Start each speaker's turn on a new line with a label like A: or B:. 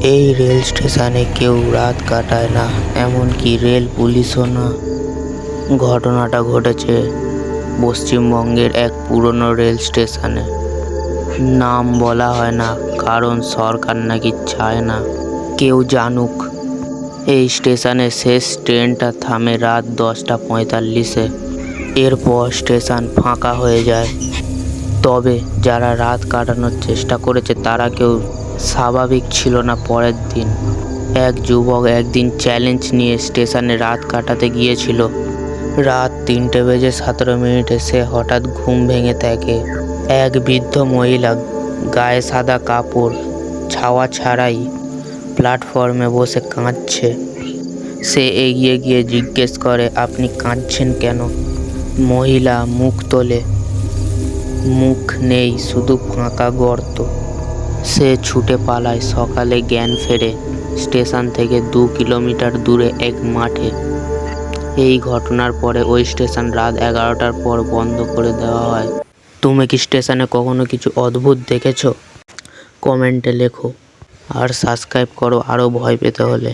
A: এই রেল স্টেশনে কেউ রাত কাটায় না, এমনকি রেল পুলিশও না। ঘটনাটা ঘটেছে পশ্চিমবঙ্গের এক পুরনো রেল স্টেশনে। নাম বলা হয় না, কারণ সরকার নাকি চায় না কেউ জানুক। এই স্টেশনে শেষ ট্রেনটা থামে রাত 10:45-এ। এরপর স্টেশন ফাঁকা হয়ে যায়। তবে যারা রাত কাটানোর চেষ্টা করেছে তারা কেউ স্বাভাবিক ছিল না। পরের দিন এক যুবক একদিন চ্যালেঞ্জ নিয়ে স্টেশনে রাত কাটাতে গিয়েছিল। রাত 3:17 সে হঠাৎ ঘুম ভেঙে দেখে এক বৃদ্ধ মহিলা গায়ে সাদা কাপড়, ছাওয়া ছাড়াই প্ল্যাটফর্মে বসে কাঁদছে। সে এগিয়ে গিয়ে জিজ্ঞেস করে, আপনি কাঁদছেন কেন? মহিলা মুখ তোলে। মুখ নেই, শুধু ফাঁকা গর্ত। সে ছুটে পালায়। সকালে জ্ঞান ফেরে স্টেশন থেকে 2 কিলোমিটার দূরে এক মাঠে। এই ঘটনার পরে ওই স্টেশন রাত 11টার পর বন্ধ করে দেওয়া হয়। তুমি কি স্টেশনে কখনো কিছু অদ্ভুত দেখেছো? কমেন্টে লেখো আর সাবস্ক্রাইব করো আরও ভয় পেতে হলে।